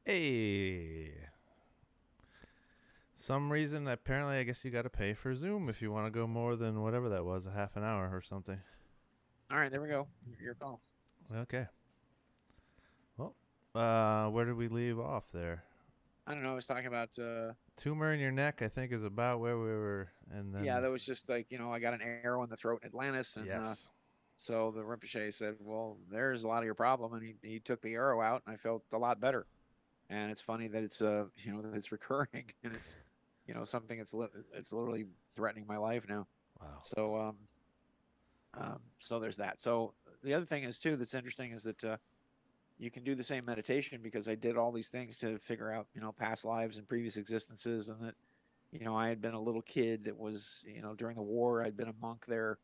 Hey, some reason apparently I guess you got to pay for Zoom if you want to go more than whatever that was, a half an hour or something. All right, there we go. Your call. Okay. Well, where did we leave off there? I don't know. I was talking about, Tumor in your neck, I think, is about where we were, and yeah, then that was just like, I got an arrow in the throat in Atlantis. And yes. so the Rinpoche said, well, there's a lot of your problem. And he took the arrow out, and I felt a lot better. And it's funny that that it's recurring and it's, something it's literally threatening my life now. Wow. So, so there's that. So the other thing is too, that's interesting is that, you can do the same meditation because I did all these things to figure out, past lives and previous existences, and that, I had been a little kid that was, during the war, I'd been a monk there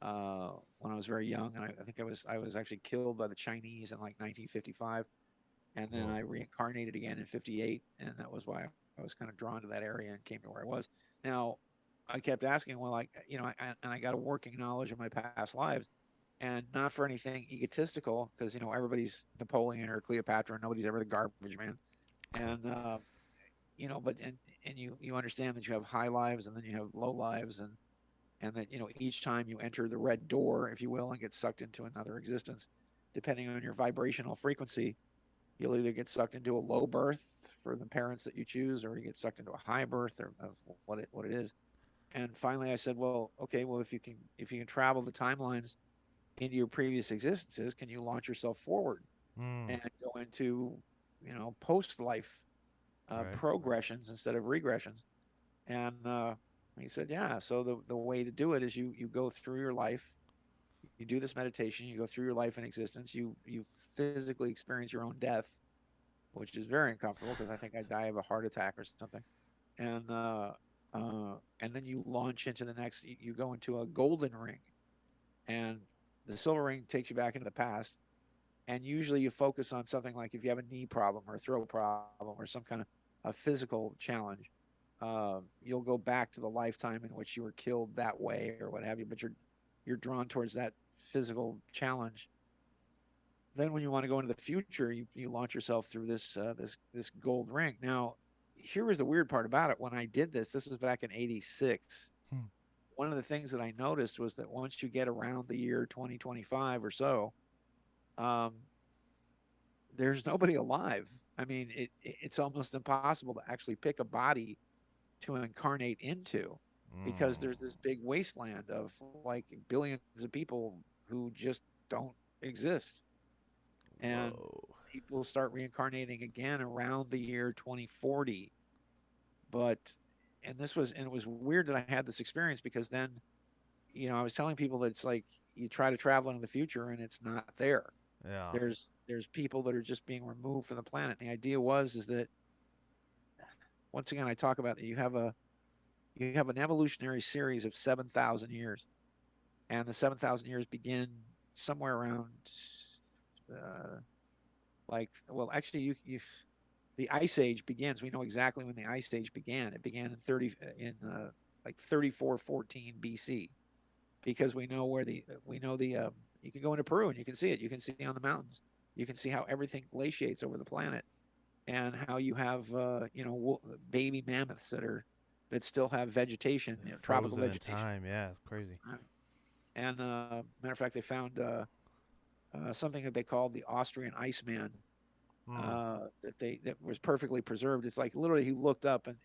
when I was very young, and I think I was actually killed by the Chinese in like 1955, and then I Whoa. reincarnated again in 58, and that was why I was kind of drawn to that area and came to where I was. Now, I kept asking, well, like, and I got a working knowledge of my past lives, and not for anything egotistical, because everybody's Napoleon or Cleopatra, and nobody's ever the garbage man, and but and you understand that you have high lives and then you have low lives, and that each time you enter the red door, if you will, and get sucked into another existence, depending on your vibrational frequency, you'll either get sucked into a low birth for the parents that you choose, or you get sucked into a high birth or of what it is. And finally, I said, well, okay, well, if you can travel the timelines into your previous existences, can you launch yourself forward Hmm. and go into post life Right. progressions instead of regressions? And he said, yeah. So the way to do it is you go through your life, you do this meditation, you go through your life in existence, you physically experience your own death, which is very uncomfortable because I think I die of a heart attack or something. And then you launch into the next. You go into a golden ring, and the silver ring takes you back into the past. And usually you focus on something like if you have a knee problem or a throat problem or some kind of a physical challenge, you'll go back to the lifetime in which you were killed that way or what have you. But you're drawn towards that physical challenge. Then when you want to go into the future, you launch yourself through this gold ring. Now, here was the weird part about it. When I did this was back in '86. Hmm. One of the things that I noticed was that once you get around the year 2025 or so, um, there's nobody alive. I mean, it's almost impossible to actually pick a body to incarnate into, because Hmm. there's this big wasteland of like billions of people who just don't exist. And Whoa. people start reincarnating again around the year 2040. But, and it was weird that I had this experience because then, I was telling people that it's like you try to travel into the future and it's not there. Yeah. There's people that are just being removed from the planet. And the idea is that, once again, I talk about that you have an evolutionary series of 7,000 years, and the 7,000 years begin somewhere around, uh, like, well, actually, the ice age begins. We know exactly when the ice age began. It began in like 3414 BC, because we know the you can go into Peru and you can see it. You can see on the mountains. You can see how everything glaciates over the planet, and how you have baby mammoths that still have vegetation, tropical Frozen in vegetation. time. Yeah, it's crazy. And matter of fact, they found something that they called the Austrian Iceman, Hmm. that was perfectly preserved. It's like literally he looked up and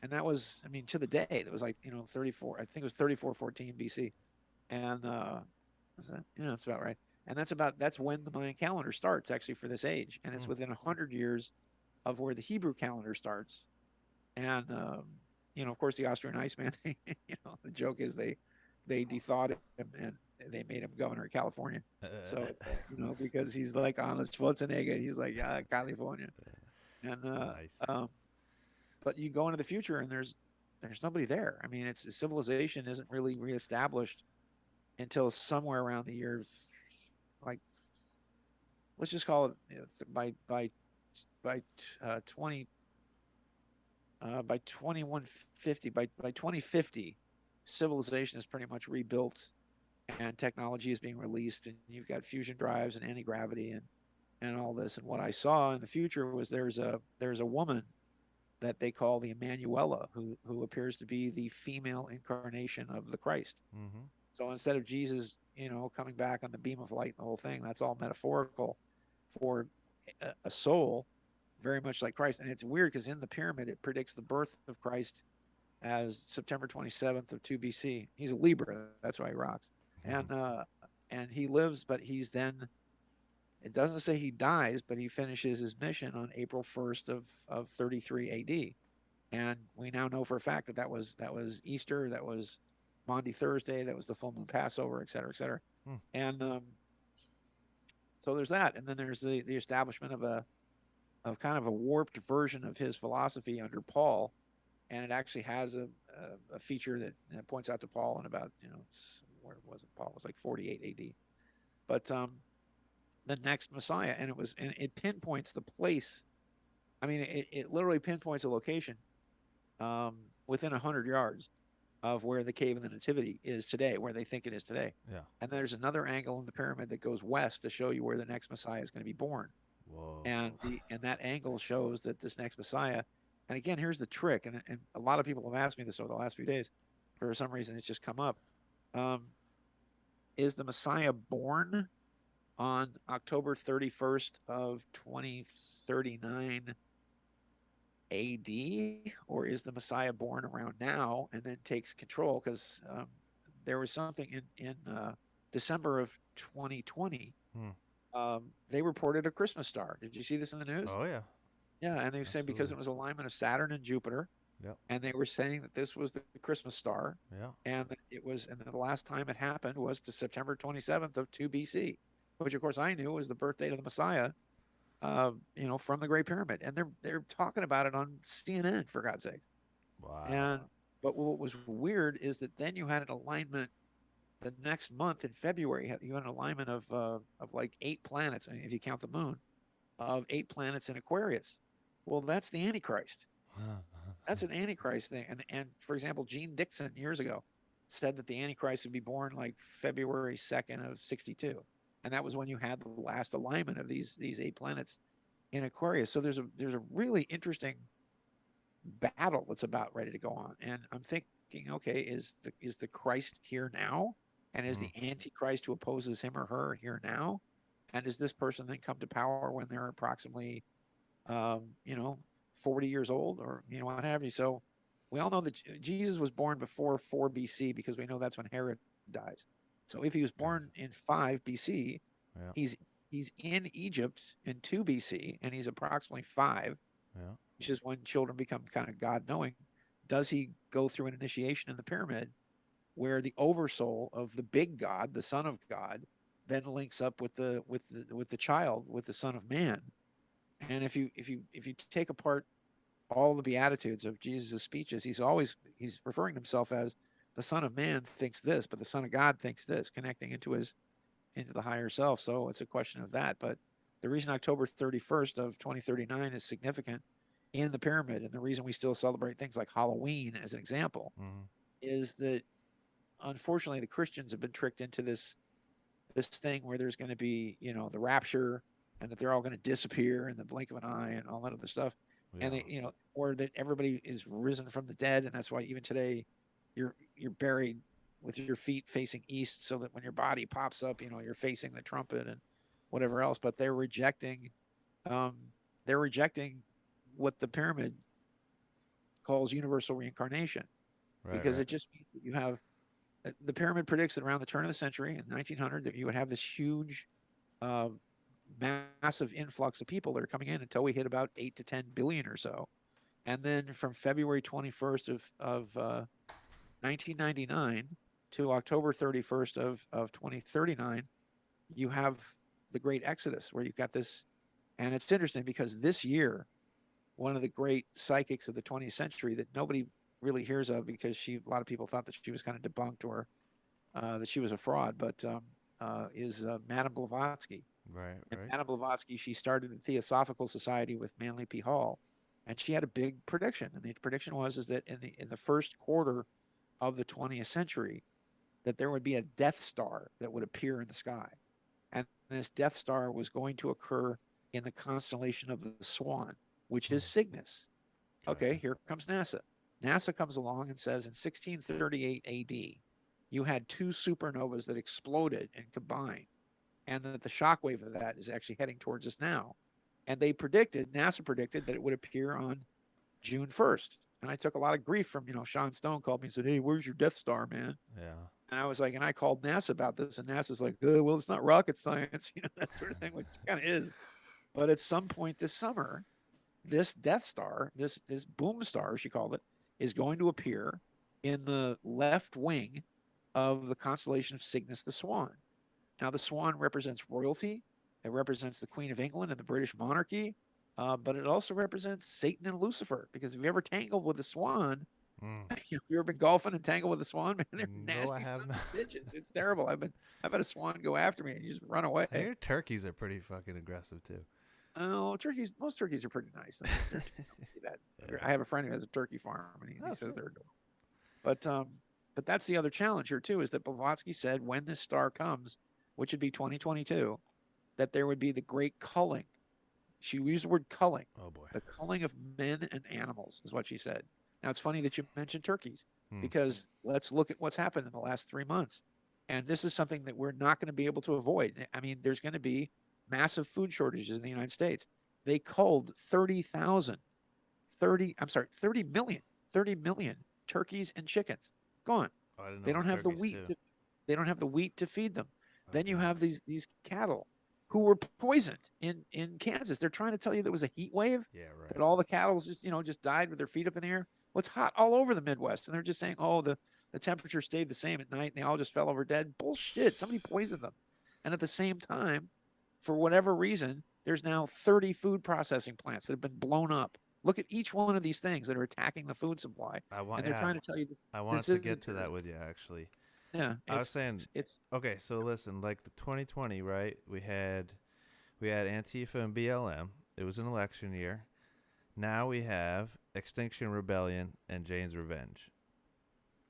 and that was, I mean, to the day that was like 34. I think it was 3414 BC, and yeah, that's about right. And that's when the Mayan calendar starts actually for this age, and it's Hmm. within 100 years of where the Hebrew calendar starts. And of course, the Austrian Iceman. The joke is they dethawed him and they made him governor of California. So it's like, because he's like Arnold Schwarzenegger, he's like, yeah, California. And Nice. but you go into the future and there's nobody there. I mean, it's civilization isn't really reestablished until somewhere around the years, like, let's just call it, by 20 by 2150, by 2050, civilization is pretty much rebuilt, and technology is being released, and you've got fusion drives and anti-gravity, and all this. And what I saw in the future was there's a woman that they call the Emmanuela, who appears to be the female incarnation of the Christ. Mm-hmm. So instead of Jesus, coming back on the beam of light and the whole thing, that's all metaphorical for a soul, very much like Christ. And it's weird because in the pyramid, it predicts the birth of Christ as September 27th of 2 BC. He's a Libra, that's why he rocks. And he lives, but he's then, it doesn't say he dies, but he finishes his mission on April 1st of 33 AD. And we now know for a fact that that was Easter, that was Maundy Thursday, that was the full moon Passover, et cetera, et cetera. Hmm. And so there's that, and then there's the establishment of kind of a warped version of his philosophy under Paul, and it actually has a feature that points out to Paul in about where was it? Paul was like 48 AD, but the next Messiah, and it pinpoints the place. I mean, it literally pinpoints a location within 100 yards of where the cave of the Nativity is today, where they think it is today. Yeah. And there's another angle in the pyramid that goes west to show you where the next Messiah is going to be born. Whoa. And that angle shows that this next Messiah. And again, here's the trick, and a lot of people have asked me this over the last few days. For some reason, it's just come up. Is the Messiah born on October 31st of 2039 AD, or is the Messiah born around now and then takes control? Because there was something in December of 2020. They reported a Christmas star. Did you see this in the news? Oh yeah. Yeah, and they say because it was alignment of Saturn and Jupiter. Yep. And they were saying that this was the Christmas star. Yeah. And it was, and the last time it happened was to September 27th of 2 BC, which of course I knew was the birth date of the Messiah, from the Great Pyramid. And they're talking about it on CNN, for God's sake. Wow. But what was weird is that then you had an alignment the next month in February. You had an alignment of like 8 planets, if you count the moon, of 8 planets in Aquarius. Well, that's the Antichrist. That's an Antichrist thing. And for example, Gene Dixon years ago said that the Antichrist would be born like February 2nd of 62. And that was when you had the last alignment of these 8 planets in Aquarius. So there's a really interesting battle that's about ready to go on. And I'm thinking, okay, is the Christ here now? And is the Antichrist who opposes him or her here now? And does this person then come to power when they're approximately 40 years old, or what have you? So we all know that Jesus was born before 4 BC because we know that's when Herod dies. So if he was born in 5 BC, Yeah. he's in Egypt in 2 BC, and he's approximately 5, Yeah. which is when children become kind of God knowing. Does he go through an initiation in the pyramid where the oversoul of the big God, the Son of God, then links up with the child, with the Son of Man? And if you take apart all the beatitudes of Jesus' speeches, he's referring to himself as the Son of Man thinks this, but the Son of God thinks this, connecting into the higher self. So it's a question of that. But the reason October 31st of 2039 is significant in the pyramid, and the reason we still celebrate things like Halloween as an example, is that unfortunately the Christians have been tricked into this thing where there's going to be the rapture, and that they're all going to disappear in the blink of an eye and all that other stuff. Yeah. And they, or that everybody is risen from the dead, and that's why even today you're buried with your feet facing east, so that when your body pops up, you're facing the trumpet and whatever else. But they're rejecting what the pyramid calls universal reincarnation, because it just means that you have, the pyramid predicts that around the turn of the century in 1900 that you would have this huge massive influx of people that are coming in until we hit about 8 to 10 billion or so. And then from February 21st of 1999 to October 31st of 2039, you have the great exodus, where you've got this. And it's interesting because this year, one of the great psychics of the 20th century that nobody really hears of, because a lot of people thought that she was kind of debunked, or that she was a fraud, but is Madame Blavatsky. Right. And Madame Blavatsky, she started the Theosophical Society with Manly P. Hall, and she had a big prediction. And the prediction is that in the first quarter of the 20th century, that there would be a Death Star that would appear in the sky. And this Death Star was going to occur in the constellation of the Swan, which is Hmm. Cygnus. Okay, Gotcha. here comes NASA. NASA comes along and says in 1638 AD, you had two supernovas that exploded and combined, and that the shockwave of that is actually heading towards us now. And NASA predicted that it would appear on June 1st. And I took a lot of grief from, Sean Stone called me and said, "Hey, where's your Death Star, man?" Yeah. And I was like, and I called NASA about this, and NASA's like, well, it's not rocket science, that sort of thing, which kind of is. But at some point this summer, this Death Star, this boom star, she called it, is going to appear in the left wing of the constellation of Cygnus the Swan. Now, the Swan represents royalty. It represents the Queen of England and the British monarchy, but it also represents Satan and Lucifer. Because if you ever tangled with a swan, Mm. you ever been golfing and tangled with a swan, man? They're No, I nasty have sons not. of bitches. It's terrible. I've had a swan go after me and you just run away. I hear turkeys are pretty fucking aggressive too. Oh, most turkeys are pretty nice. They're that. Yeah. I have a friend who has a turkey farm, and he Oh, says sweet. they're adorable. But that's the other challenge here too, is that Blavatsky said when this star comes, which would be 2022, that there would be the great culling. She used the word culling. Oh boy. The culling of men and animals is what she said. Now it's funny that you mentioned turkeys, Hmm. because let's look at what's happened in the last 3 months. And this is something that we're not going to be able to avoid. I mean, there's going to be massive food shortages in the United States. They culled 30 million, 30 million turkeys and chickens. Gone. Oh, I didn't know They it was don't have the turkeys wheat too. to, they don't have the wheat to feed them. Oh Then you god. have these cattle who were poisoned in Kansas. They're trying to tell you there was a heat wave, Yeah. that Right. all the cattle just died with their feet up in the air. Well, it's hot all over the Midwest, and they're just saying, oh, the temperature stayed the same at night, and they all just fell over dead. Bullshit! Somebody poisoned them. And at the same time, for whatever reason, there's now 30 food processing plants that have been blown up. Look at each one of these things that are attacking the food supply, I want. and they're Yeah. trying to tell you that I wanted this to get isn't to that yours. with you actually. Yeah, I was saying, it's okay, so listen, like the 2020, right? We had Antifa and BLM. It was an election year. Now we have Extinction Rebellion and Jane's Revenge.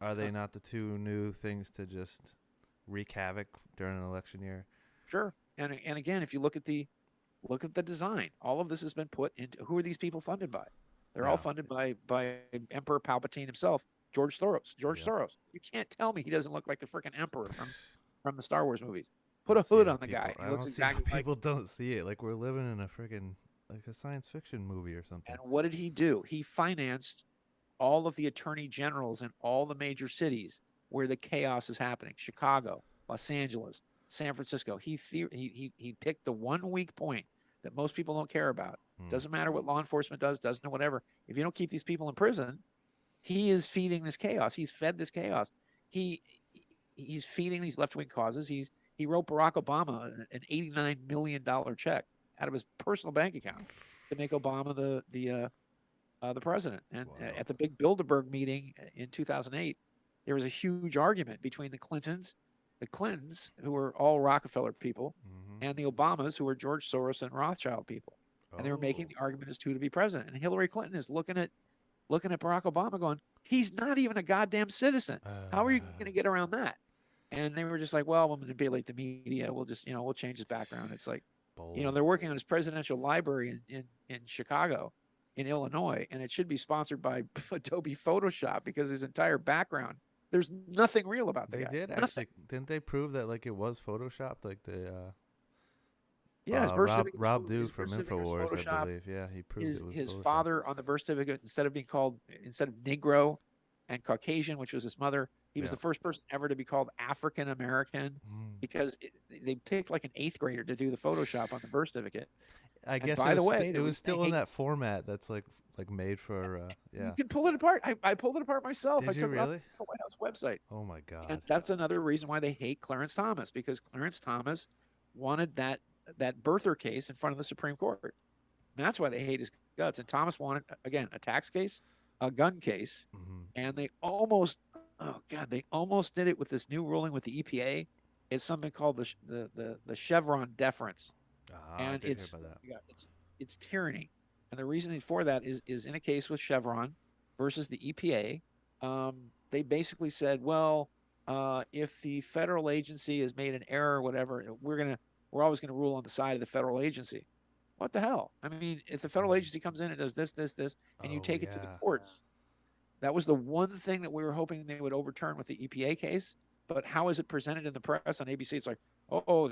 Are uh, they not the two new things to just wreak havoc during an election year? sure. And again, if you look at the design, all of this has been put into. Who are these people funded by? They're all Yeah. funded by Emperor Palpatine himself, George Soros. George Yep. Soros. You can't tell me he doesn't look like the freaking emperor from the Star Wars movies. I Put don't a see hood how on the people. guy. He I looks don't see how exactly like. people don't see it. Like we're living in a freaking like a science fiction movie or something. And what did he do? He financed all of the attorney generals in all the major cities where the chaos is happening: Chicago, Los Angeles, San Francisco. He picked the one weak point that most people don't care about. Hmm. Doesn't matter what law enforcement does, doesn't whatever. If you don't keep these people in prison, he is feeding this chaos. He's fed this chaos. He he's feeding these left wing causes. He wrote Barack Obama an $89 million check out of his personal bank account to make Obama the president. And Wow. at the big Bilderberg meeting in 2008, there was a huge argument between the Clintons, who were all Rockefeller people, Mm-hmm. and the Obamas, who were George Soros and Rothschild people. And they were making Oh. the argument as to be president. And Hillary Clinton is looking at Barack Obama going, he's not even a goddamn citizen. How are you going to get around that? And they were just like, well, we'll manipulate the media. We'll just, we'll change his background. It's like, Bold. they're working on his presidential library in Chicago, in Illinois, and it should be sponsored by Adobe Photoshop, because his entire background, there's nothing real about the They guy. did Nothing. actually. Didn't they prove that like it was photoshopped? Like the Yeah, his birth certificate Rob Dew his from birth certificate was Infowars, I photoshopped. believe. Yeah, he proved His it was his photoshopped. father on the birth certificate, instead of Negro and Caucasian, which was his mother, he was Yeah. the first person ever to be called African American, Mm. because they picked like an eighth grader to do the Photoshop on the birth certificate. I And guess by the way, it the was reason they still in hate that format that's like made for you yeah. can pull it apart. I pulled it apart myself. I Did you took it off really? the White House website. Oh my And god. that's another reason why they hate Clarence Thomas, because Clarence Thomas wanted that birther case in front of the Supreme Court. And that's why they hate his guts. And Thomas wanted, again, a tax case, a gun case, Mm-hmm. and they almost did it with this new ruling with the EPA. It's something called the Chevron deference, Ah, I and did hear about that. it's tyranny. And the reason for that is in a case with Chevron versus the EPA. They basically said, well, if the federal agency has made an error or whatever, we're always gonna rule on the side of the federal agency. What the hell? I mean, if the federal agency comes in and does this, and you Oh take it to the yeah. courts, that was the one thing that we were hoping they would overturn with the EPA case. But how is it presented in the press on ABC? It's like, oh,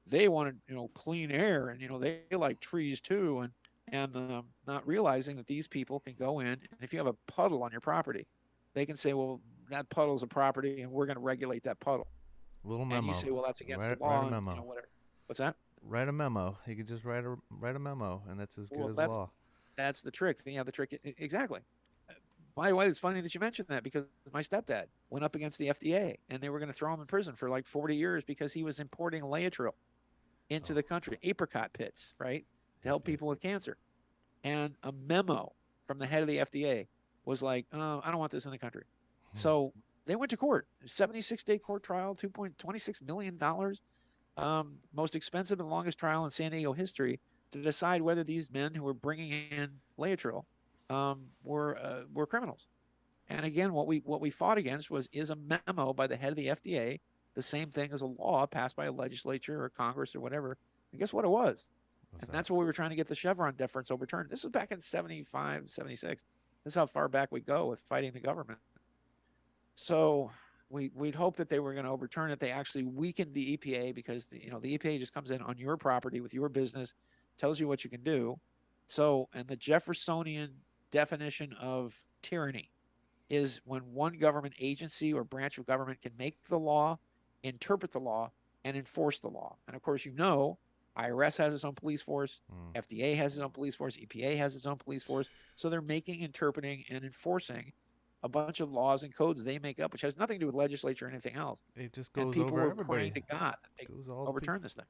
they wanted clean air, and they like trees too, and not realizing that these people can go in, and if you have a puddle on your property, they can say, well, that puddle's a property, and we're going to regulate that puddle. Little And you memo. say, well, that's against the Write a law, and memo. whatever. What's that? Write a memo. He could just write a memo, and that's as good Well, as law. that's the trick. The trick exactly. By the way, it's funny that you mentioned that because my stepdad went up against the FDA and they were going to throw him in prison for like 40 years because he was importing Laetrile into Oh, the country, apricot pits, right, to help yep. people with cancer. And a memo from the head of the FDA was like, oh, I don't want this in the country. So they went to court, 76-day court trial, $2.26 million, most expensive and longest trial in San Diego history to decide whether these men who were bringing in Laetrile were criminals. And again, what we fought against is a memo by the head of the FDA, the same thing as a law passed by a legislature or Congress or whatever. And guess what it was? What's And that? that's what we were trying to get the Chevron deference overturned. This was back in 75, 76. This is how far back we go with fighting the government. So we'd hope that they were going to overturn it. They actually weakened the EPA because the EPA just comes in on your property with your business, tells you what you can do. So, and the Jeffersonian definition of tyranny is when one government agency or branch of government can make the law, interpret the law, and enforce the law. And of course, IRS has its own police force, Mm. FDA has its own police force, EPA has its own police force. So they're making, interpreting, and enforcing a bunch of laws and codes they make up, which has nothing to do with legislature or anything else. It just And goes people over were everybody. praying to God that they Goes all the people. overturn this thing.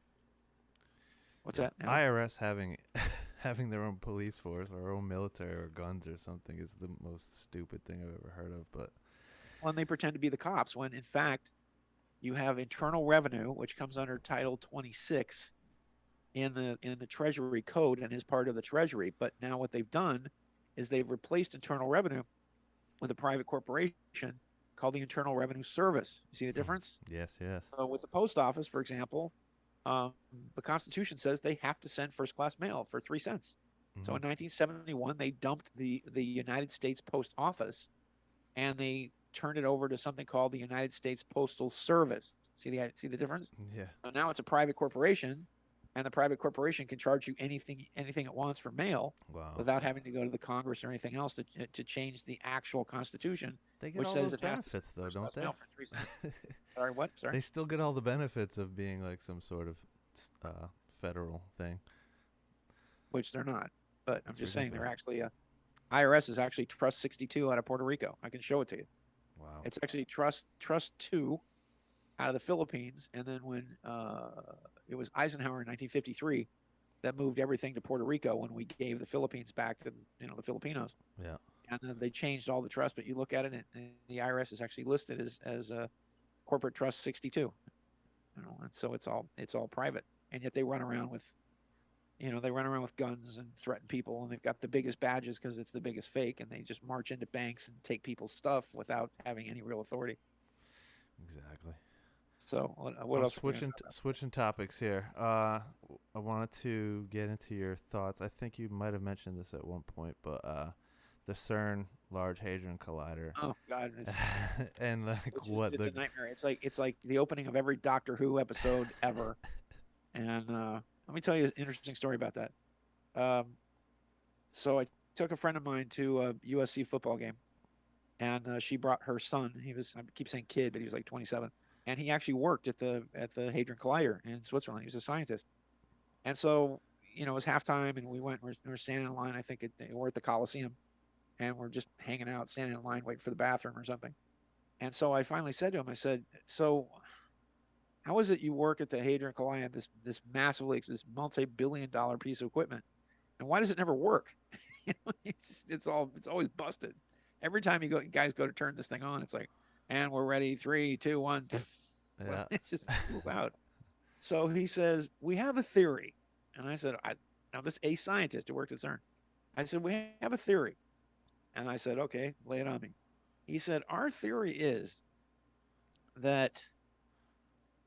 What's Yeah, that, Adam? IRS having having their own police force or own military or guns or something is the most stupid thing I've ever heard of. But When they pretend to be the cops, when in fact you have internal revenue, which comes under Title 26 in the Treasury Code and is part of the Treasury. But now what they've done is they've replaced internal revenue with a private corporation called the Internal Revenue Service. You see the difference? yes, yes. So with the post office, for example, um, the Constitution says they have to send first class mail for 3 cents. So Mm-hmm. in 1971, they dumped the United States Post Office and they turned it over to something called the United States Postal Service. See the difference? Yeah. So now it's a private corporation, and the private corporation can charge you anything it wants for mail Wow. without having to go to the Congress or anything else to change the actual Constitution, They get which all says those it has to send benefits though, first don't class they? mail for 3 cents. Sorry, what? Sorry. They still get all the benefits of being like some sort of federal thing. Which they're not. But I'm It's just saying they're ridiculous. actually IRS is actually Trust 62 out of Puerto Rico. I can show it to you. Wow. It's actually Trust 2 out of the Philippines, and then when it was Eisenhower in 1953 that moved everything to Puerto Rico when we gave the Philippines back to the Filipinos, Yeah. and then they changed all the trust. But you look at it, and the IRS is actually listed as a corporate trust 62. And so it's all private, and yet they run around with guns and threaten people, and they've got the biggest badges because it's the biggest fake, and they just march into banks and take people's stuff without having any real authority. Exactly. So what I'm else? Were we switching switching topics here. I wanted to get into your thoughts. I think you might have mentioned this at one point, but the CERN Large Hadron Collider, Oh God, and like what it's the a nightmare. It's like the opening of every Doctor Who episode ever. And let me tell you an interesting story about that. Um, so I took a friend of mine to a USC football game, and she brought her son. I keep saying kid, but he was like 27, and he actually worked at the Hadron Collider in Switzerland. He was a scientist, and so it was halftime, and we were standing in line. I think we're at the Coliseum, and we're just hanging out, standing in line, waiting for the bathroom or something. And so I finally said to him, I said, "So, how is it you work at the Hadron Collider, this multi-billion-dollar piece of equipment, and why does it never work? It's always busted. Every time guys go to turn this thing on, it's like, and we're ready, 3, 2, 1. Well, yeah. it just feels out." So he says, "We have a theory," and I said, "Now this a scientist who worked at CERN." I said, "We have a theory," and I said, "Okay, lay it on me." He said, "Our theory is that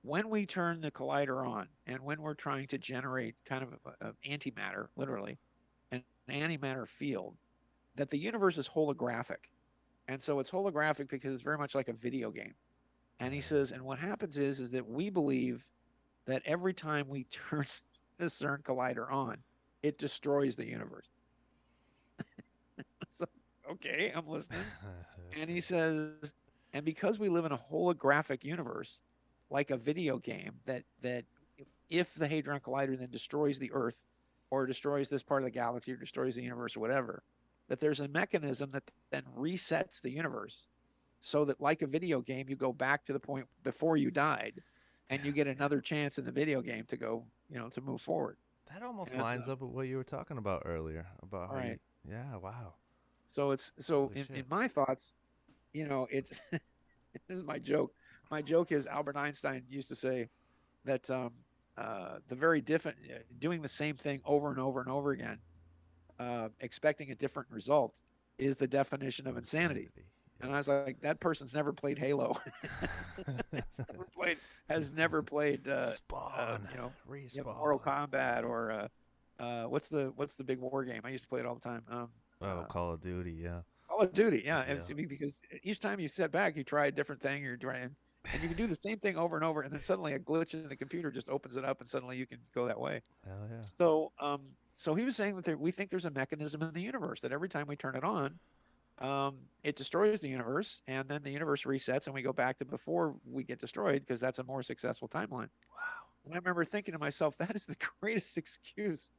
when we turn the collider on and when we're trying to generate kind of antimatter, literally, an antimatter field, that the universe is holographic. And so it's holographic because it's very much like a video game. And he says, and what happens is that we believe that every time we turn the CERN collider on, it destroys the universe. So, okay, I'm listening. And he says, and because we live in a holographic universe, like a video game, that if the Hadron Collider then destroys the Earth, or destroys this part of the galaxy, or destroys the universe, or whatever, that there's a mechanism that then resets the universe, so that like a video game, you go back to the point before you died, and you get another chance in the video game to go, to move forward. That almost And lines up with what you were talking about earlier about all how you. right, Yeah. Wow. so it's so Holy in shit. my thoughts, it's this is my joke. My joke is Albert Einstein used to say that the very different doing the same thing over and over and over again, expecting a different result, is the definition of insanity. Insanity. And I was like, that person's never played Halo. It's never played, has never played, Spawn. Mortal Respawn. Kombat or what's the big war game? I used to play it all the time. Oh, Call of Duty. Yeah. Call of Duty, yeah. Yeah. Because each time you sit back, you try a different thing. You're trying, and you can do the same thing over and over, and then suddenly a glitch in the computer just opens it up, and suddenly you can go that way. Hell yeah. So he was saying that we think there's a mechanism in the universe that every time we turn it on, it destroys the universe, and then the universe resets, and we go back to before we get destroyed because that's a more successful timeline. Wow. And I remember thinking to myself, that is the greatest excuse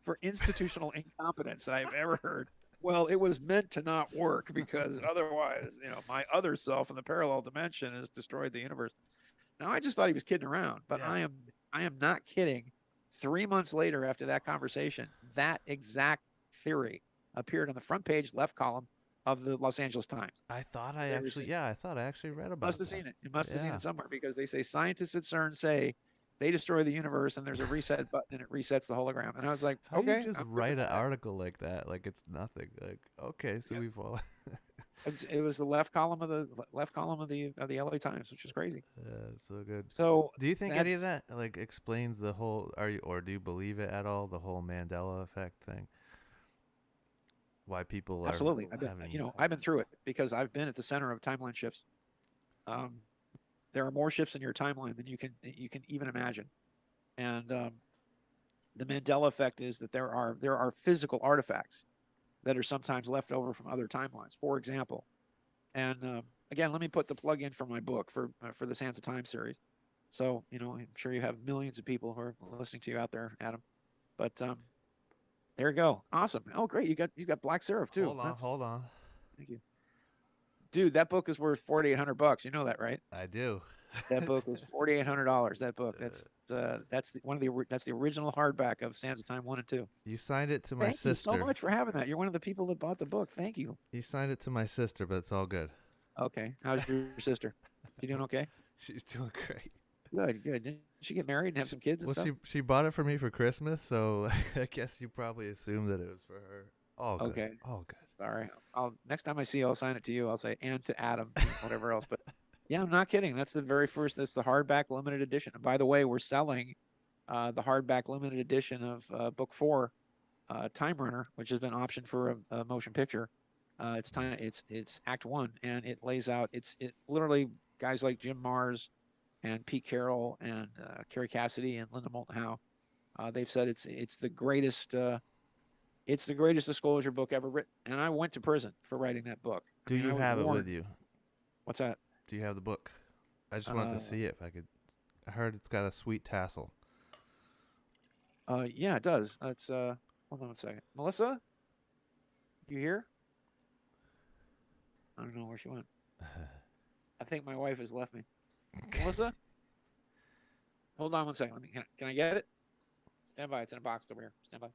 for institutional incompetence that I've ever heard. Well, it was meant to not work because otherwise, my other self in the parallel dimension has destroyed the universe. Now, I just thought he was kidding around, but Yeah. I am not kidding. 3 months later, after that conversation, that exact theory appeared on the front page, left column of the Los Angeles Times. I thought I actually read about Must have that. seen it. You must have seen Yeah. it somewhere because they say scientists at CERN say they destroy the universe and there's a reset button and it resets the hologram. And I was like, How do you okay, just I'm write an that. article like that? Like it's nothing. Like okay, so Yeah. we've all. It was the left column of the LA Times, which is crazy. So good. So Do you think any of that's that like explains the whole? Do you believe it at all? The whole Mandela effect thing. Why people are absolutely. having. I've been through it because I've been at the center of timeline shifts. Um, there are more shifts in your timeline than you can even imagine, and the Mandela effect is that there are physical artifacts that are sometimes left over from other timelines. For example, and again, let me put the plug in for my book for the Sands of Time series. So I'm sure you have millions of people who are listening to you out there, Adam. But there you go. Awesome. Oh, great. You got Black Seraph too. Hold on, That's hold on. thank you, dude. That book is worth $4,800. You know that, right? I do. That book is $4,800. That book. That's the original hardback of Sands of Time 1 and 2. You signed it to my Thank you so sister. much for having that. You're one of the people that bought the book. Thank you. You signed it to my sister, but it's all good. Okay. How's your sister? She doing okay? She's doing great. Good, good. Didn't she get married and have some kids and Well, stuff? she bought it for me for Christmas, so I guess you probably assumed that it was for her. All good. Okay. All good. Sorry. I'll next time I see you, I'll sign it to you. I'll say and to Adam, and whatever else. But yeah, I'm not kidding. That's the very first. That's the hardback limited edition. And by the way, we're selling the hardback limited edition of book 4, Time Runner, which has been optioned for a motion picture. It's time. It's Act 1, and it lays out. It literally guys like Jim Mars and Pete Carroll and Carrie Cassidy and Linda Moulton Howe. They've said it's the greatest. It's the greatest disclosure book ever written. And I went to prison for writing that book. Do you I was have it warned. with you? What's that? Do you have the book? I just wanted to see it if I could. I heard it's got a sweet tassel. Yeah, it does. It's hold on one second. Melissa, you here? I don't know where she went. I think my wife has left me. Melissa, hold on one second. Can I get it? Stand by. It's in a box over here. Stand by.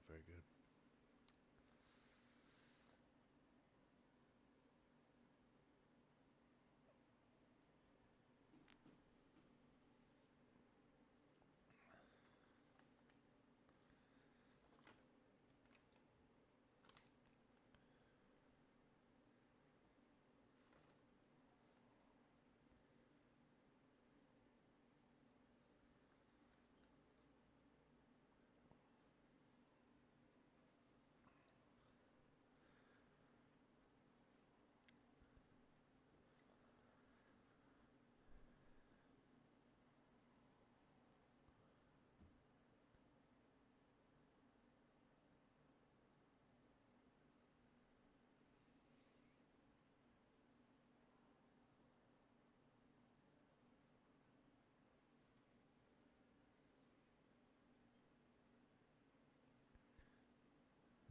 not very good.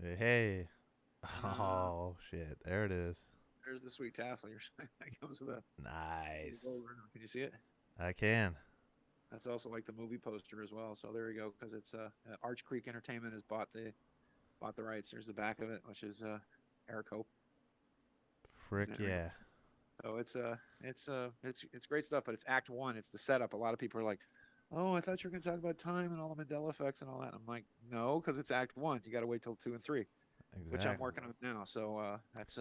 Hey, hey. Uh, Oh shit! There it is. there's the sweet tassel. That comes with the Nice. gold ring. Can you see it? I can. That's also like the movie poster as well. So there you go. Because it's Arch Creek Entertainment has bought the rights. There's the back of it, which is Eric Hope. Frick There we go. yeah. So it's great stuff. But it's Act One. It's the setup. A lot of people are like, "Oh, I thought you were going to talk about time and all the Mandela effects and all that." I'm like, "No, because it's Act One. You got to wait till two and three, which I'm Exactly. working on now." So that's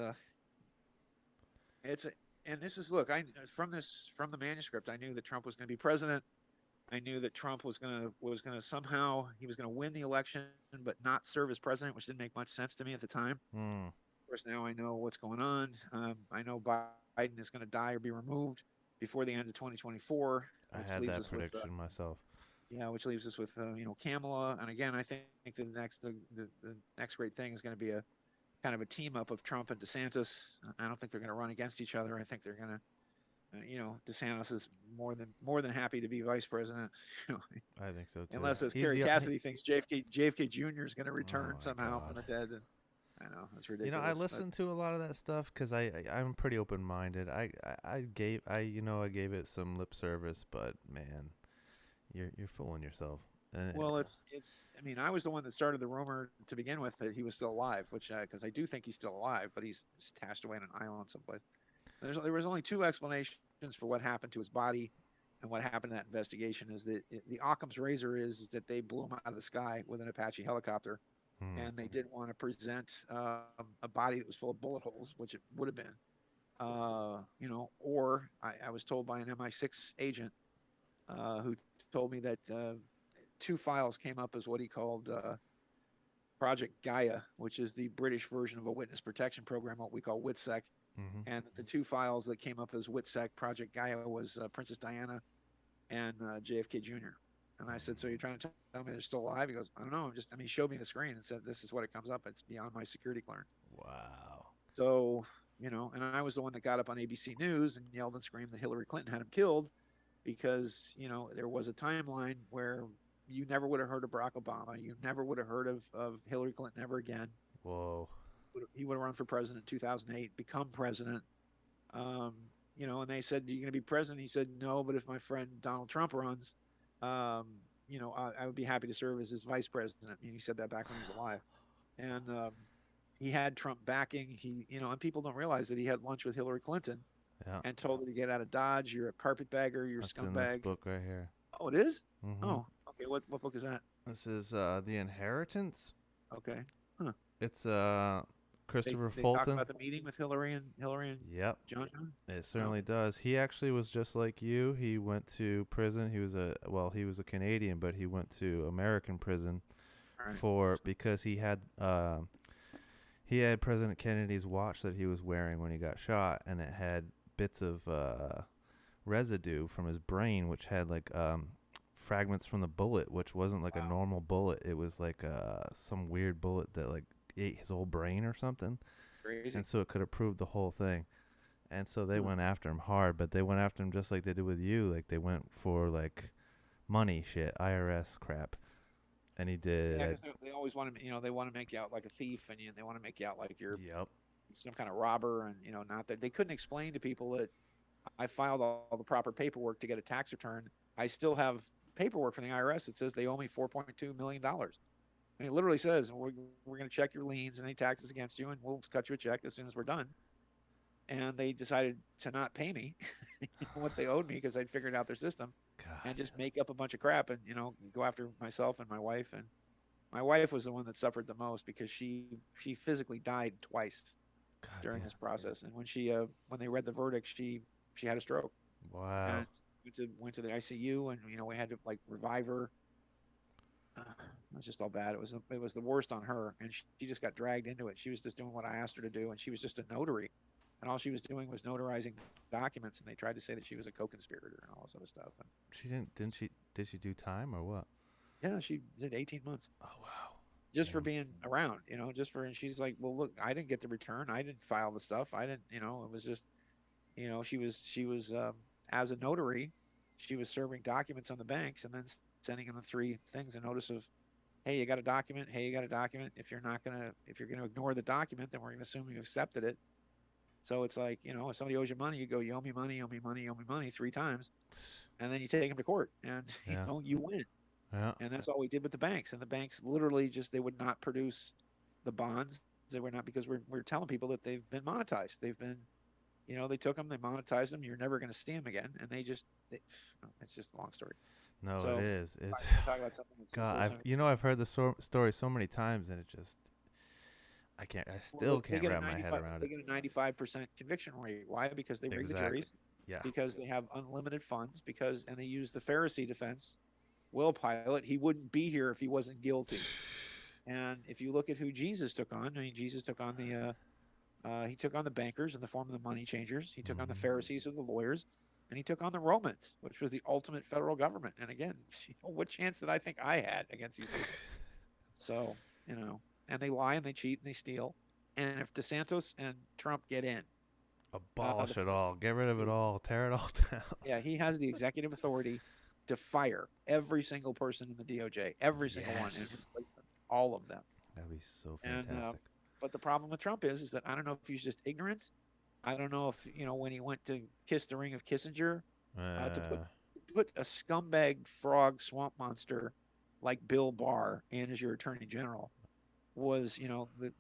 it's a, and this is look. I from the manuscript, I knew that Trump was going to be president. I knew that Trump was gonna somehow he was gonna win the election, but not serve as president, which didn't make much sense to me at the time. Hmm. Of course, now I know what's going on. I know Biden is going to die or be removed before the end of 2024, I which had leaves that us with prediction myself. yeah, which leaves us with Kamala. And again, I think the next great thing is going to be a kind of a team up of Trump and DeSantis. I don't think they're going to run against each other. I think they're going to DeSantis is more than happy to be vice president. You know, I think so too. unless, as He's Kerry the. Cassidy thinks, JFK Jr. is going to Oh return my somehow from god. the dead. And I know that's I ridiculous, but listened to a lot of that stuff because I'm pretty open minded. I gave it some lip service, but man, you're fooling yourself. And well, it's. I mean, I was the one that started the rumor to begin with that he was still alive, which because I do think he's still alive, but he's stashed away on an island someplace. There was only two explanations for what happened to his body and what happened in that investigation. Is that the Occam's razor is that they blew him out of the sky with an Apache helicopter, hmm, and they didn't want to present a body that was full of bullet holes, which it would have been. Or I was told by an MI6 agent who told me that two files came up as what he called Project Gaia, which is the British version of a witness protection program, what we call WITSEC. mm-hmm. And the two files that came up as WITSEC Project Gaia was Princess Diana and JFK Jr. And I said, "So you're trying to tell me they're still alive?" He goes, "I don't know. He showed me the screen and said, this is what it comes up. It's beyond my security clearance." Wow. So, and I was the one that got up on ABC News and yelled and screamed that Hillary Clinton had him killed because, there was a timeline where you never would have heard of Barack Obama. You never would have heard of Hillary Clinton ever again. Whoa. He would have run for president in 2008, become president. Um, and they said, "Are you going to be president?" He said, "No, but if my friend Donald Trump runs, um, I would be happy to serve as his vice president." And he said that back when he was alive. And he had Trump backing. And people don't realize that he had lunch with Hillary Clinton Yeah. and told her to get out of Dodge. You're a carpetbagger. You're a That's in this scumbag. book right here. Oh, it is? Mm-hmm. Oh, okay. What book is that? This is The Inheritance. Okay. Huh. It's Christopher They talk Fulton. about the meeting with Hillary and Yep. John. It Oh, certainly does. He actually was just like you. He went to prison. He was a Canadian, but he went to American prison all right. because he had President Kennedy's watch that he was wearing when he got shot, and it had bits of residue from his brain, which had like fragments from the bullet, which wasn't like a Wow. normal bullet. It was like some weird bullet that like ate his whole brain or something, and Crazy. so it could have proved the whole thing. And so they Huh. went after him hard, but they went after him just like they did with you. Like they went for like money shit, IRS crap, and he did. Yeah, because they always want to, they want to make you out like a thief, and they want to make you out like you're Yep. some kind of robber, and not that they couldn't explain to people that I filed all the proper paperwork to get a tax return. I still have paperwork from the IRS that says they owe me $4.2 million. And it literally says, we're going to check your liens and any taxes against you, and we'll cut you a check as soon as we're done. And they decided to not pay me what they owed me because I'd figured out their system and God. just make up a bunch of crap and, go after myself and my wife. And my wife was the one that suffered the most because she physically died twice God during damn. this process. And when they read the verdict, she had a stroke Wow. and went to the ICU, and we had to like revive her. It was just all bad. It was the worst on her, and she just got dragged into it. She was just doing what I asked her to do, and she was just a notary, and all she was doing was notarizing documents. And they tried to say that she was a co-conspirator and all this other stuff. And She didn't she did she do time or what? yeah, she did 18 months Oh wow. just for Damn. being around. And she's like, well, look, I didn't get the return. I didn't file the stuff. I didn't. It was just, she was as a notary, she was serving documents on the banks and then sending them the three things: a notice of, hey, you got a document. Hey, you got a document. If you're gonna ignore the document, then we're gonna assume you accepted it. So it's like, if somebody owes you money, you go, you owe me money, you owe me money, you owe me money 3 times, and then you take them to court, and Yeah. you win. Yeah. And that's all we did with the banks. And the banks literally they would not produce the bonds. They were not, because we're telling people that they've been monetized. They've been, they took them, they monetized them. You're never going to see them again. And it's just a long story. No, it So is. I It's want to talk about something that's God. worse I've than I've heard the story so many times, and it just I can't. I well, still they can't get a wrap my head 95 around they it. get a 95% conviction rate. Why? Because they rig the Exactly. juries, Yeah. because they have unlimited funds, and they use the Pharisee defense. Will Pilate, he wouldn't be here if he wasn't guilty. And if you look at who Jesus took on, I mean, Jesus took on he took on the bankers in the form of the money changers. He took on the Hmm. Pharisees or the lawyers, and he took on the Romans, which was the ultimate federal government. And again, what chance did I think I had against these people? So, and they lie and they cheat and they steal. And if DeSantis and Trump get in, Abolish the it all. Get rid of it is, all. Tear it all down. yeah, he has the executive authority to fire every single person in the DOJ, every single one, and Yes. replace them, all of them. That'd be so And fantastic. but the problem with Trump is that I don't know if he's just ignorant. I don't know if when he went to kiss the ring of Kissinger, to put Uh. a scumbag frog swamp monster like Bill Barr in as your attorney general was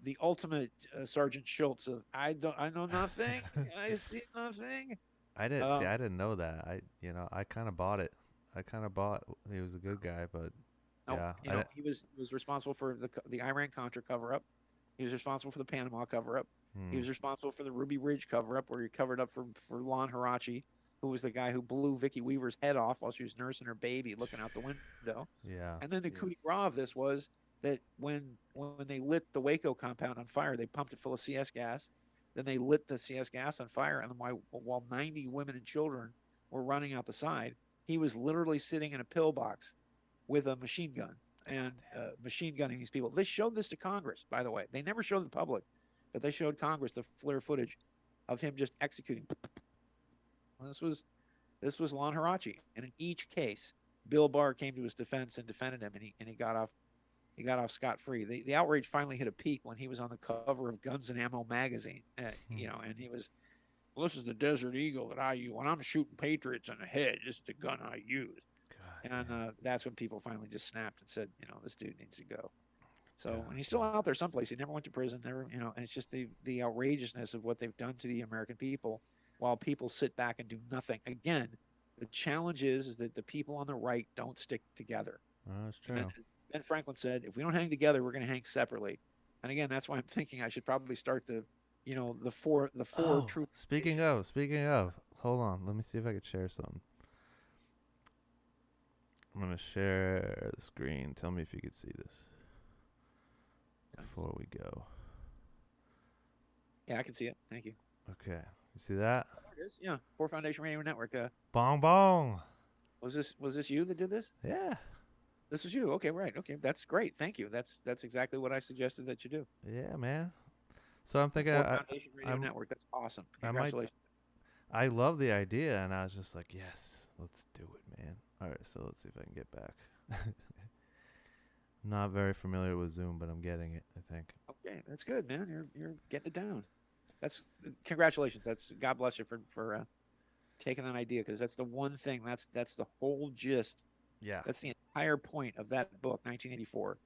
the ultimate Sergeant Schultz of I know nothing, I see nothing. I didn't see. Um, I didn't know that. I kind of bought it. I kind of bought. He was a good guy, but no, yeah. I didn't. he was responsible for the Iran Contra cover up. He was responsible for the Panama cover up. He Hmm. was responsible for the Ruby Ridge cover up, where he covered up for Lon Harachi, who was the guy who blew Vicky Weaver's head off while she was nursing her baby, looking out the window. Yeah. And then the coup de grace of this was that when they lit the Waco compound on fire, they pumped it full of CS gas. Then they lit the CS gas on fire, and while 90 women and children were running out the side, he was literally sitting in a pillbox with a machine gun and machine gunning these people. They showed this to Congress, by the way. They never showed the public, but they showed Congress the FLIR footage of him just executing. This was Lon Harachi, and in each case, Bill Barr came to his defense and defended him, and he got off scot free. The outrage finally hit a peak when he was on the cover of Guns and Ammo magazine, and he was, well, this is the Desert Eagle that I use when I'm shooting patriots in the head. This is the gun I use. God And damn. that's when people finally just snapped and said, this dude needs to go. So, God and he's still damn. out there someplace. He never went to prison, never, and it's just the outrageousness of what they've done to the American people, while people sit back and do nothing. Again, the challenge is that the people on the right don't stick together. Oh, that's And true. Ben Franklin said, if we don't hang together, we're going to hang separately. And again, that's why I'm thinking I should probably start the four Oh, truth speaking nations. of, speaking of, hold on. Let me see if I could share something. I'm gonna share the screen. Tell me if you could see this before we go. Yeah, I can see it. Thank you. Okay, you see that? Oh, there it is. Yeah, Four Foundation Radio Network. Bong bong. Was this you that did this? Yeah, This was you. Okay, right. Okay, that's great. Thank you. That's exactly what I suggested that you do. yeah, man. So I'm The thinking Four Foundation Radio I'm Network. That's awesome. I might Congratulations. I love the idea, and I was just like, yes, let's do it, man. All right, so let's see if I can get back. Not very familiar with Zoom, but I'm getting it. I think. Okay, that's good, man. You're getting it down. That's congratulations. That's God bless you for taking that idea, because that's the one thing. That's the whole gist. Yeah. That's the entire point of that book, 1984.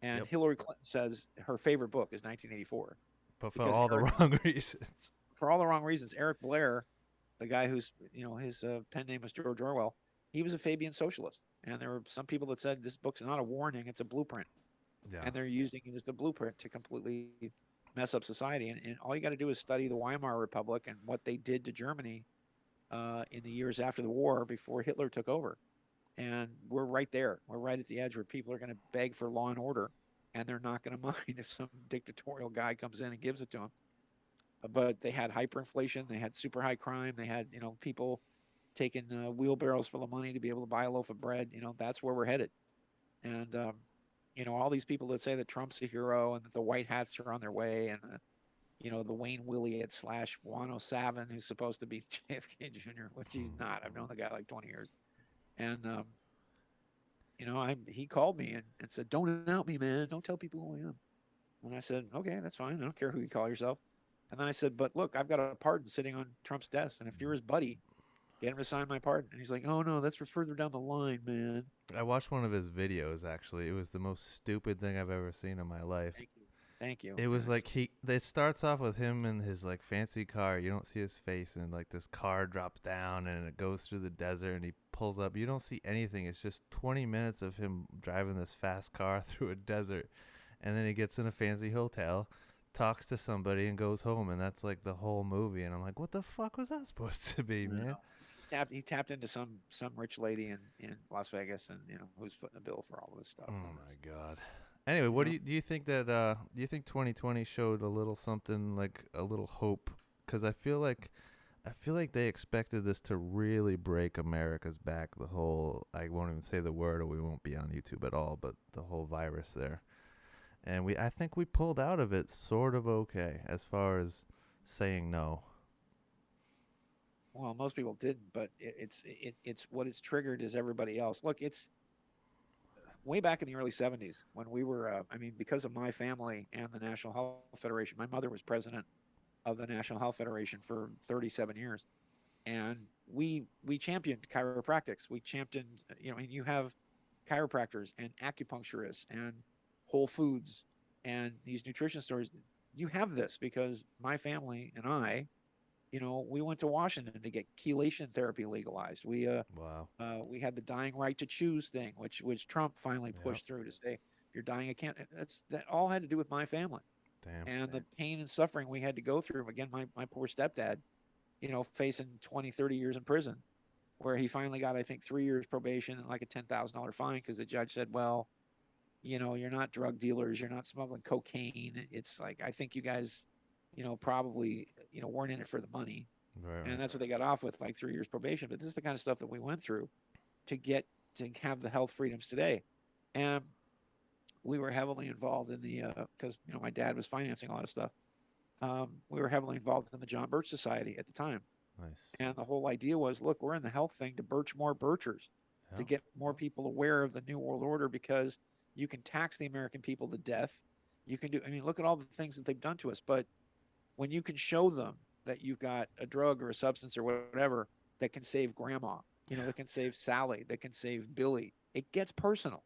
And Yep. Hillary Clinton says her favorite book is 1984 But for because all the Eric, wrong reasons. for all the wrong reasons, Eric Blair, the guy whose his pen name was George Orwell, he was a Fabian socialist. And there were some people that said this book's not a warning; it's a blueprint, Yeah. and they're using it as the blueprint to completely mess up society. And all you got to do is study the Weimar Republic and what they did to Germany in the years after the war before Hitler took over. And we're right there. We're right at the edge where people are going to beg for law and order, and they're not going to mind if some dictatorial guy comes in and gives it to them. But they had hyperinflation, they had super high crime, they had people taking wheelbarrows full of money to be able to buy a loaf of bread. That's where we're headed. And all these people that say that Trump's a hero and that the white hats are on their way, and the Wayne Williott slash Wano Savin, who's supposed to be JFK Jr., which he's not. I've known the guy like 20 years. And, he called me and said, "Don't out me, man. Don't tell people who I am." And I said, "Okay, that's fine. I don't care who you call yourself." And then I said, "But look, I've got a pardon sitting on Trump's desk. And if you're his buddy, get him to sign my pardon." And he's like, "Oh, no, that's for further down the line, man." I watched one of his videos, actually. It was the most stupid thing I've ever seen in my life. Thank you. Thank you. It was like it starts off with him in his like fancy car. You don't see his face, and like this car drops down and it goes through the desert and he pulls up. You don't see anything. It's just 20 minutes of him driving this fast car through a desert. And then he gets in a fancy hotel, talks to somebody and goes home, and that's like the whole movie. And I'm like, what the fuck was that supposed to be, man? He tapped into some rich lady in Las Vegas, and who's footing the bill for all of this stuff. Oh my god. Anyway, what do you think that do you think 2020 showed a little something, like a little hope? Because I feel like they expected this to really break America's back. The whole, I won't even say the word, or we won't be on YouTube at all. But the whole virus there, and I think we pulled out of it sort of okay as far as saying no. Well, most people didn't, but it's what it's triggered is everybody else. Look, it's way back in the early 70s when we were, because of my family and the National Health Federation. My mother was president of the National Health Federation for 37 years. And we championed chiropractics. We championed, and you have chiropractors and acupuncturists and Whole Foods and these nutrition stores. You have this because my family and I, we went to Washington to get chelation therapy legalized. Wow. We had the dying right to choose thing, which Trump finally pushed through to say, if you're dying of cancer. That all had to do with my family. Damn. And the pain and suffering we had to go through. Again, my poor stepdad, facing 20, 30 years in prison, where he finally got, I think, 3 years probation and like a $10,000 fine because the judge said, well, you're not drug dealers, you're not smuggling cocaine. It's like, I think you guys, probably, weren't in it for the money. Right. And that's what they got off with, like 3 years probation. But this is the kind of stuff that we went through to have the health freedoms today. And we were heavily involved in the, because, my dad was financing a lot of stuff. We were heavily involved in the John Birch Society at the time. Nice. And the whole idea was, look, we're in the health thing to birch more birchers, to get more people aware of the New World Order, because you can tax the American people to death. You can do, look at all the things that they've done to us. But when you can show them that you've got a drug or a substance or whatever that can save grandma, that can save Sally, that can save Billy, it gets personal.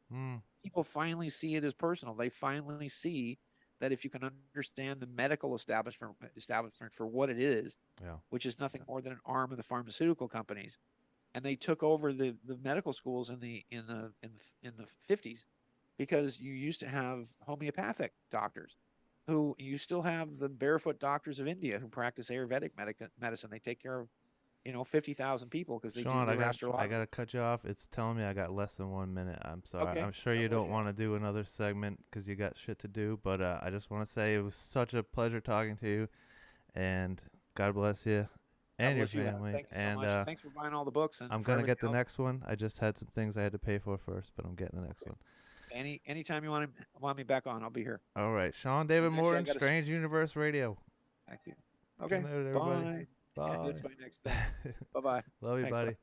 People finally see it as personal. They finally see that if you can understand the medical establishment for what it is, which is nothing more than an arm of the pharmaceutical companies, and they took over the medical schools in the 50s, because you used to have homeopathic doctors, who you still have the barefoot doctors of India who practice Ayurvedic medicine. They take care of 50,000 people because they Sean, do I astrology. got to cut you off. It's telling me I got less than 1 minute. I'm sorry. Okay. I'm sure you don't want to do another segment because you got shit to do. But I just want to say it was such a pleasure talking to you, and God bless you and your family. Thanks so much. Thanks for buying all the books. And I'm gonna get the next one. I just had some things I had to pay for first, but I'm getting the next one. Anytime you want me back on, I'll be here. All right, Sean David Morton, Strange Universe Radio. Thank you. Okay. Good night, everybody. Bye. Bye. That's my next thing. Bye-bye. Love you, Thanks, buddy.